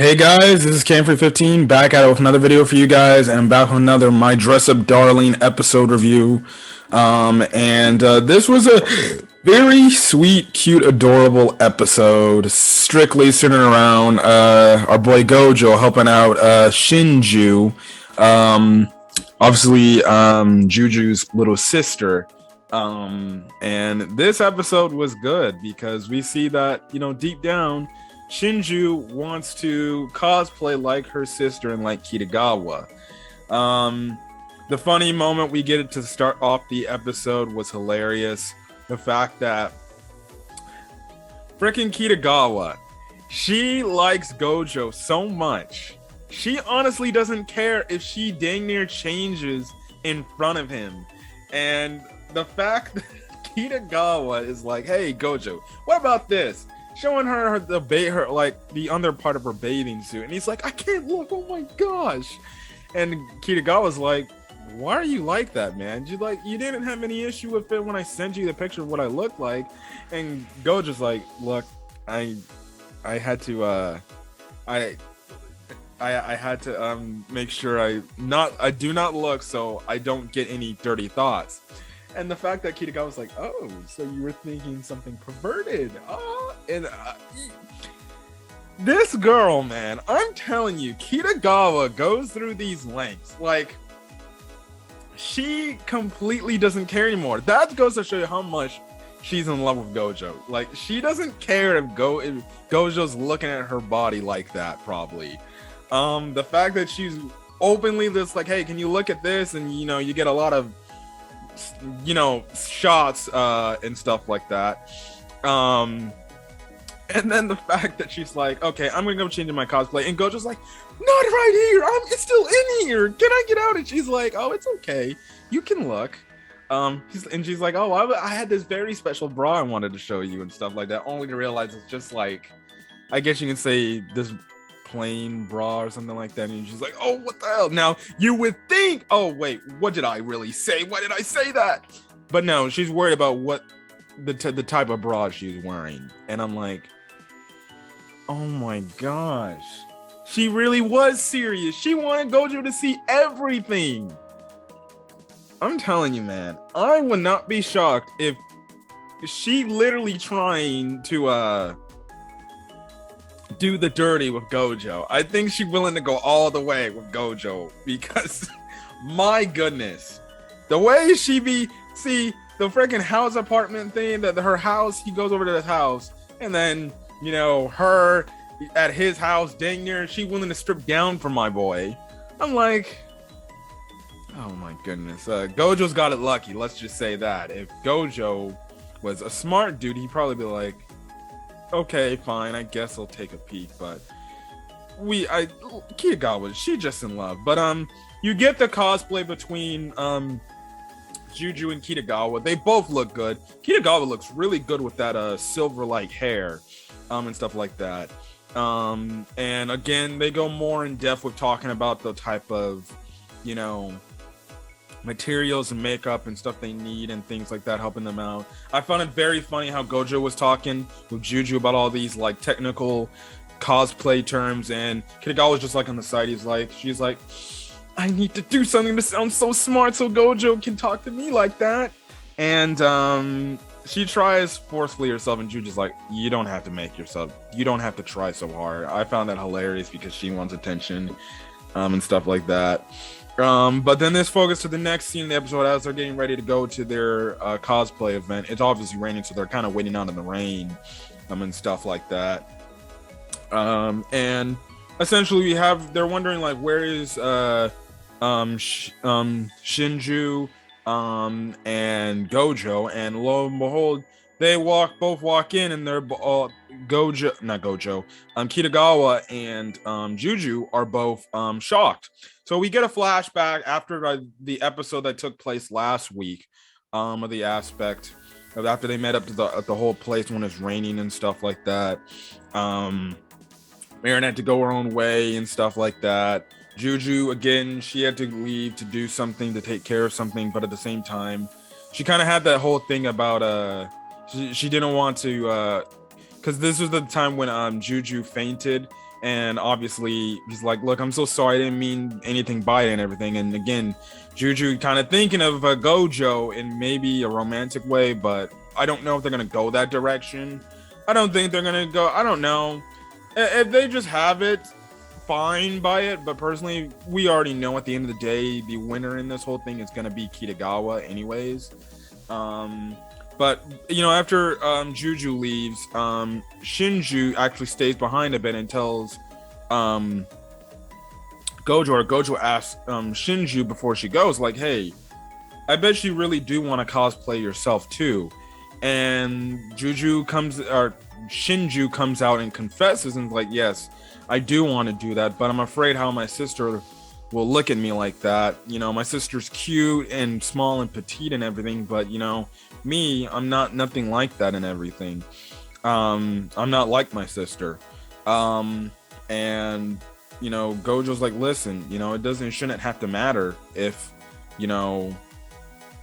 Hey guys, this is Cam315 back at it with another video for you guys, and I'm back with another My Dress Up Darling episode review. This was a very sweet, cute, adorable episode, strictly centered around our boy Gojo helping out Shinju, obviously Juju's little sister. And this episode was good because we see that, deep down Shinju wants to cosplay like her sister and like Kitagawa. The funny moment we get it to start off the episode was hilarious. The fact that freaking Kitagawa, she likes Gojo so much. She honestly doesn't care if she dang near changes in front of him. And the fact that Kitagawa is like, hey, Gojo, what about this? Showing her the under part of her bathing suit, and he's like, I can't look, oh my gosh. And Kitagawa's like, why are you like that, man? You didn't have any issue with it when I sent you the picture of what I look like. And Gojo's like, look, I had to I had to make sure I do not look so I don't get any dirty thoughts. And the fact that Kitagawa was like, oh, so you were thinking something perverted. Oh, and this girl, man, I'm telling you, Kitagawa goes through these lengths. Like, she completely doesn't care anymore. That goes to show you how much she's in love with Gojo. Like, she doesn't care if Gojo's looking at her body like that, probably. The fact that she's openly just like, hey, can you look at this? And, you get a lot of shots and stuff like that. And then the fact that she's like, okay, I'm gonna go change my cosplay, and Gojo's like, not right here, it's still in here, can I get out? And she's like, oh, it's okay, you can look. She's like, oh, I had this very special bra I wanted to show you and stuff like that, only to realize it's just like, I guess you can say this plain bra or something like that. And she's like, oh, what the hell? Now you would think, oh wait, what did I really say? Why did I say that? But no, she's worried about what the type of bra she's wearing. And I'm like, oh my gosh, she really was serious. She wanted Gojo to see everything. I'm telling you, man, I would not be shocked if she literally trying to do the dirty with Gojo. I think she's willing to go all the way with Gojo because my goodness, the way she see the freaking house apartment thing, that her house, he goes over to his house, and then her at his house, dang near, she willing to strip down for my boy. I'm like, oh my goodness, Gojo's got it lucky. Let's just say that if Gojo was a smart dude, he'd probably be like, okay, fine, I guess I'll take a peek. But Kitagawa, she just in love. But you get the cosplay between Juju and Kitagawa. They both look good. Kitagawa looks really good with that silver like hair and stuff like that. And again, they go more in depth with talking about the type of materials and makeup and stuff they need and things like that, helping them out. I found it very funny how Gojo was talking with Juju about all these like technical cosplay terms, and Kitagawa was just like on the side. She's like, I need to do something to sound so smart so Gojo can talk to me like that. And she tries forcefully herself, and Juju's like, you don't have to try so hard. I found that hilarious because she wants attention and stuff like that. But then this focus to the next scene in the episode as they're getting ready to go to their cosplay event. It's obviously raining, so they're kind of waiting out in the rain and stuff like that. And essentially they're wondering like, where is Shinju and Gojo, and lo and behold, they both walk in, and they're Kitagawa and Juju are both shocked. So we get a flashback after the episode that took place last week, of the aspect of after they met up to the whole place when it's raining and stuff like that. Marin had to go her own way and stuff like that. Juju, again, she had to leave to do something, to take care of something, but at the same time, she kind of had that whole thing about she didn't want to because this was the time when Juju fainted, And obviously he's like, look, I'm so sorry, I didn't mean anything by it and everything. And again, Juju kind of thinking of a Gojo in maybe a romantic way, but I don't know if they're gonna go that direction. I don't think they're gonna go. I don't know if they just have it, fine by it. But personally, we already know at the end of the day, the winner in this whole thing is gonna be Kitagawa, anyways. But after Juju leaves, Shinju actually stays behind a bit and tells Gojo asks Shinju before she goes, like, hey, I bet you really do want to cosplay yourself too. And Shinju comes out and confesses and is like, yes, I do want to do that, but I'm afraid how my sister will look at me like that. My sister's cute and small and petite and everything, but me, I'm nothing like that and everything. I'm not like my sister. And Gojo's like, listen, it shouldn't have to matter if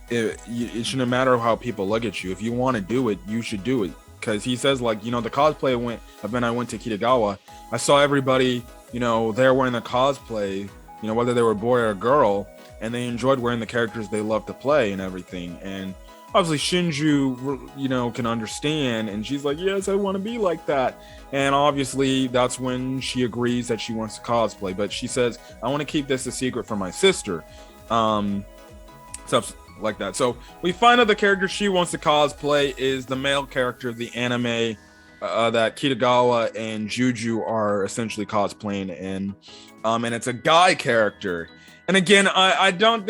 it shouldn't matter how people look at you. If you want to do it, you should do it. Because he says, like, the cosplay event I went to Kitagawa, I saw everybody there wearing the cosplay, whether they were a boy or a girl, and they enjoyed wearing the characters they love to play and everything. And obviously Shinju, can understand, and she's like, yes, I want to be like that. And obviously that's when she agrees that she wants to cosplay, but she says, I want to keep this a secret from my sister. Stuff like that. So we find out the character she wants to cosplay is the male character of the anime that Kitagawa and Juju are essentially cosplaying in. And it's a guy character. And again, I don't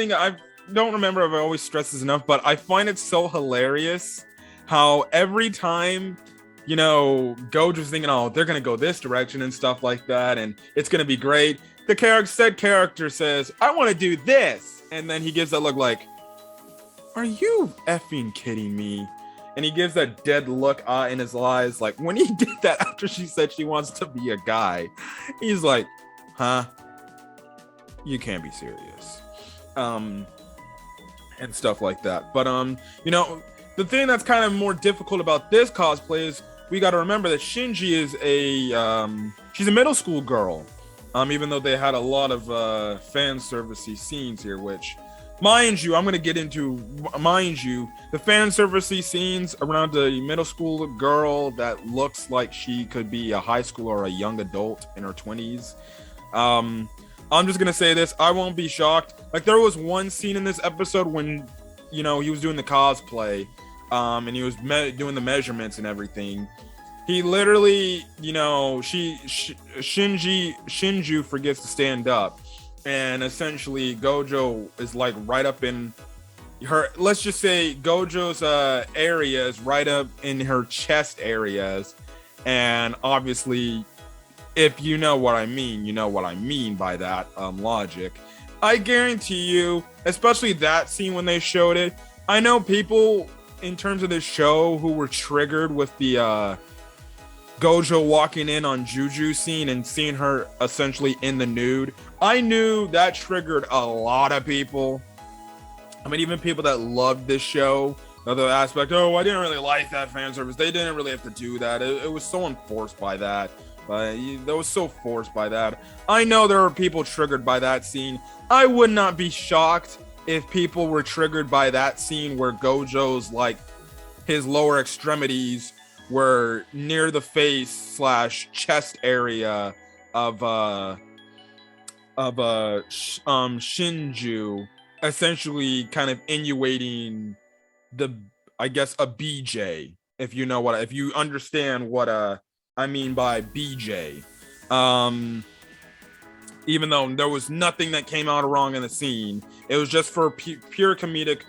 remember if I always stress this enough, but I find it so hilarious how every time, Gojo's thinking, oh, they're going to go this direction and stuff like that, and it's going to be great. The said character says, I want to do this. And then he gives that look like, are you effing kidding me? And he gives that dead look in his eyes. Like when he did that after she said she wants to be a guy, he's like, huh? You can't be serious. And stuff like that. But the thing that's kind of more difficult about this cosplay is we got to remember that Shinji is she's a middle school girl. Even though they had a lot of fan servicey scenes here, which, mind you, the fan servicey scenes around a middle school girl that looks like she could be a high school or a young adult in her 20s. I'm just gonna say this, I won't be shocked. Like, there was one scene in this episode when, he was doing the cosplay, and he was doing the measurements and everything. He literally, Shinju forgets to stand up, and essentially Gojo is like right up in her, let's just say Gojo's area is right up in her chest areas, and obviously, if you know what I mean, you know what I mean by that logic. I guarantee you, especially that scene when they showed it, I know people in terms of this show who were triggered with the Gojo walking in on Juju scene and seeing her essentially in the nude. I knew that triggered a lot of people. I mean, even people that loved this show. Another aspect, I didn't really like that fan service. They didn't really have to do that. It was so enforced by that. That was so forced by that. I know there are people triggered by that scene. I would not be shocked if people were triggered by that scene where Gojo's, like, his lower extremities were near the face / chest area of Shinju, essentially kind of insinuating a BJ, if you understand what I mean by BJ. Even though there was nothing that came out wrong in the scene, it was just for pure comedic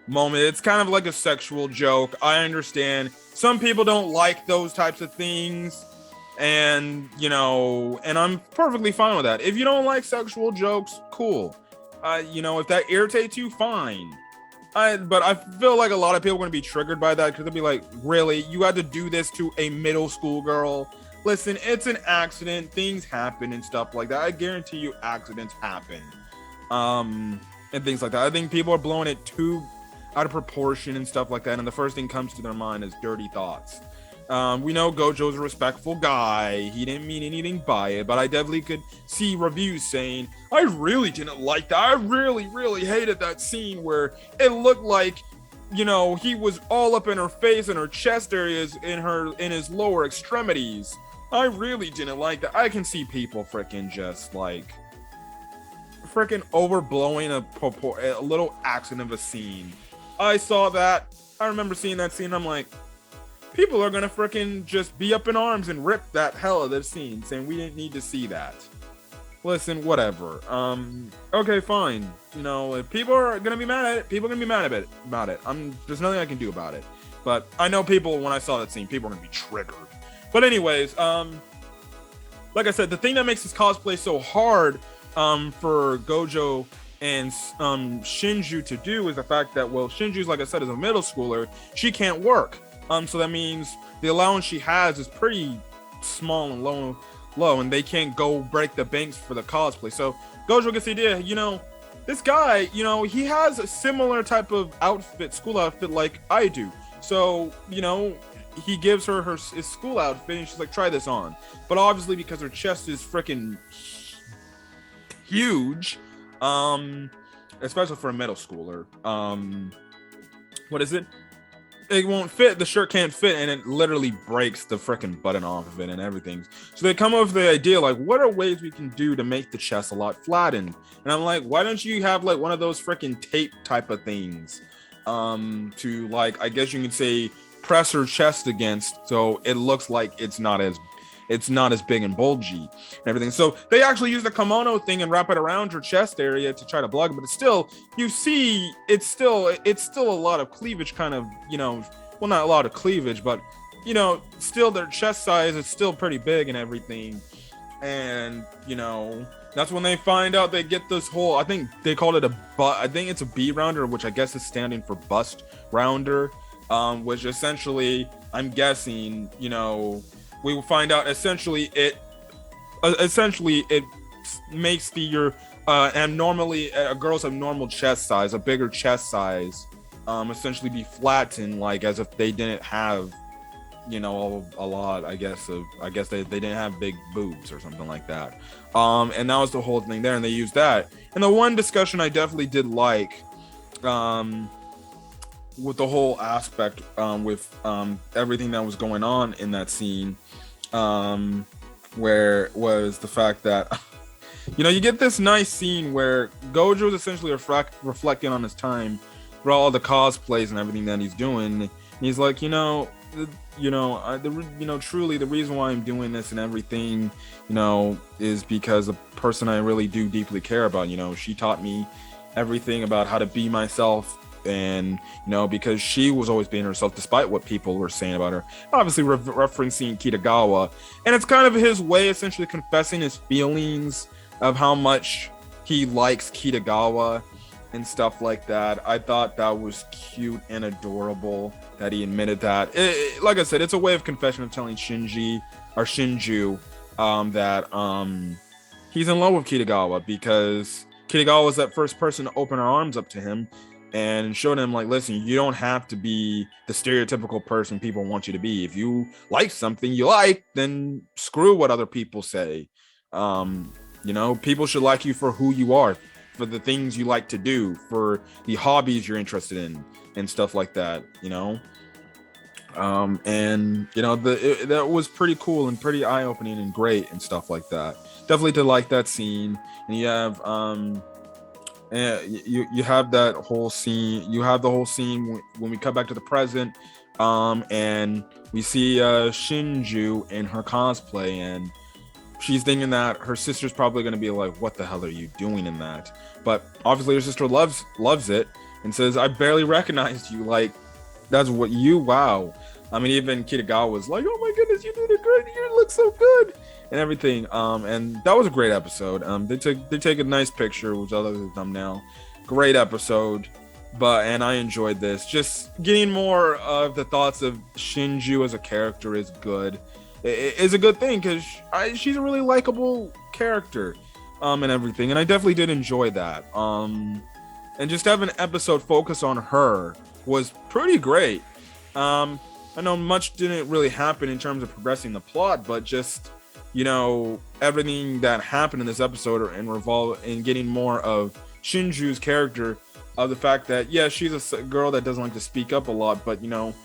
moment. It's kind of like a sexual joke. I understand some people don't like those types of things, and and I'm perfectly fine with that. If you don't like sexual jokes, cool. If that irritates you, fine. But I feel like a lot of people are going to be triggered by that because they'll be like, really? You had to do this to a middle school girl? Listen, it's an accident. Things happen and stuff like that. I guarantee you accidents happen. And things like that. I think people are blowing it too out of proportion and stuff like that. And the first thing comes to their mind is dirty thoughts. We know Gojo's a respectful guy. He didn't mean anything by it, but I definitely could see reviews saying, I really didn't like that. I really, really hated that scene where it looked like, you know, he was all up in her face and her chest areas in his lower extremities. I really didn't like that. I can see people freaking just like freaking overblowing a little accident of a scene. I saw that. I remember seeing that scene. I'm like, people are gonna freaking just be up in arms and rip that hell of this scene, saying we didn't need to see that. Listen, whatever. Okay, fine. You know, if people are gonna be mad at it, people are gonna be mad about it. There's nothing I can do about it. But I know people, when I saw that scene, people are gonna be triggered. But anyways, like I said, the thing that makes this cosplay so hard for Gojo and Shinju to do is the fact that, well, Shinju's, like I said, is a middle schooler. She can't work. So that means the allowance she has is pretty small and low, and they can't go break the banks for the cosplay. So Gojo gets the idea, you know, this guy, you know, he has a similar type of outfit, school outfit like I do. So, you know, he gives her his school outfit, and she's like, try this on. But obviously, because her chest is freaking huge, especially for a middle schooler, what is it? It won't fit. The shirt can't fit, and it literally breaks the freaking button off of it and everything. So they come up with the idea, like, what are ways we can do to make the chest a lot flattened? And I'm like, why don't you have like one of those freaking tape type of things, to, like, I guess you could say, press her chest against, so it looks like it's not as big and bulgy and everything. So they actually use the kimono thing and wrap it around her chest area to try to block it, but it's still, you see, it's still a lot of cleavage, kind of, you know, well, not a lot of cleavage, but, you know, still their chest size is still pretty big and everything. And, you know, that's when they find out, they get this whole, I think they called it I think it's a B rounder, which I guess is standing for bust rounder, which essentially, I'm guessing, you know, we will find out essentially it makes and normally a girl's abnormal chest size, a bigger chest size, essentially be flattened, like as if they didn't have, you know, a lot, I guess they didn't have big boobs or something like that. And that was the whole thing there, and they used that. And the one discussion I definitely did like, with the whole aspect, with everything that was going on in that scene, where it was the fact that, you know, you get this nice scene where Gojo is essentially reflecting on his time for all the cosplays and everything that he's doing. And he's like, truly the reason why I'm doing this and everything, you know, is because a person I really do deeply care about, you know, she taught me everything about how to be myself. And, you know, because she was always being herself despite what people were saying about her, obviously referencing Kitagawa. And it's kind of his way, essentially confessing his feelings of how much he likes Kitagawa and stuff like that. I thought that was cute and adorable that he admitted that. Like I said, it's a way of confession of telling Shinju that he's in love with Kitagawa, because Kitagawa was that first person to open her arms up to him and showed him, like, listen, you don't have to be the stereotypical person people want you to be. If you like something you like, then screw what other people say. You know, people should like you for who you are, for the things you like to do, for the hobbies you're interested in, and stuff like that, you know. And, you know, that was pretty cool and pretty eye-opening and great and stuff like that. Definitely did like that scene. And you have, and you have that whole scene. You have the whole scene when we come back to the present, and we see Shinju in her cosplay, and she's thinking that her sister's probably going to be like, "What the hell are you doing in that?" But obviously, her sister loves it and says, "I barely recognized you. Like, that's what you. Wow." I mean, even Kitagawa was like, "Oh my goodness, you did it great. You look so good." And everything, and that was a great episode. They take a nice picture, which I love the thumbnail. Great episode, and I enjoyed this. Just getting more of the thoughts of Shinju as a character is good. It is a good thing, because she's a really likable character, and everything, and I definitely did enjoy that. And just have an episode focus on her was pretty great. I know much didn't really happen in terms of progressing the plot, but just, you know, everything that happened in this episode and revolve in getting more of Shinju's character, of the fact that, yeah, she's a girl that doesn't like to speak up a lot, but, you know,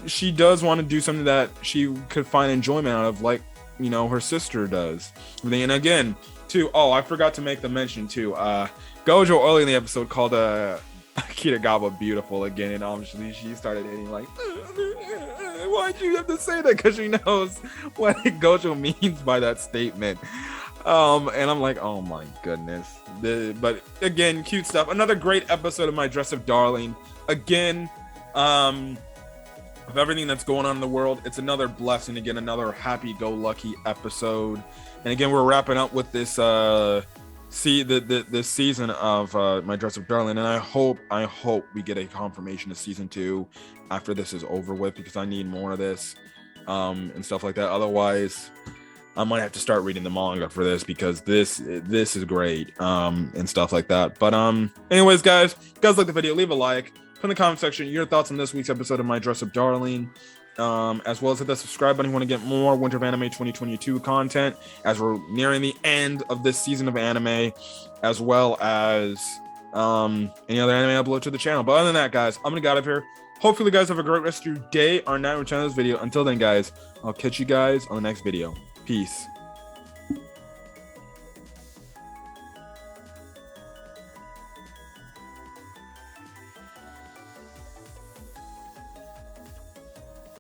she does want to do something that she could find enjoyment out of, like, you know, her sister does. And again, too, oh, I forgot to make the mention too. Gojo early in the episode called Kitagawa beautiful again, and obviously she started hitting like, why'd you have to say that? Because she knows what Gojo means by that statement. And I'm like, oh my goodness. But again, cute stuff. Another great episode of My Dress Up Darling. Again, of everything that's going on in the world, it's another blessing. Again, another happy-go-lucky episode. And again, we're wrapping up with this this season of My Dress Up Darling, and I hope we get a confirmation of season 2 after this is over with, because I need more of this and stuff like that. Otherwise, I might have to start reading the manga for this, because this is great and stuff like that. But anyways, guys, if you guys like the video, leave a like. Put in the comment section your thoughts on this week's episode of My Dress Up Darling, as well as hit that subscribe button if you want to get more Winter of Anime 2022 content, as we're nearing the end of this season of anime, as well as any other anime upload to the channel. But other than that, guys, I'm gonna get out of here. Hopefully you guys have a great rest of your day or night when you're watching this video. Until then, guys, I'll catch you guys on the next video. Peace.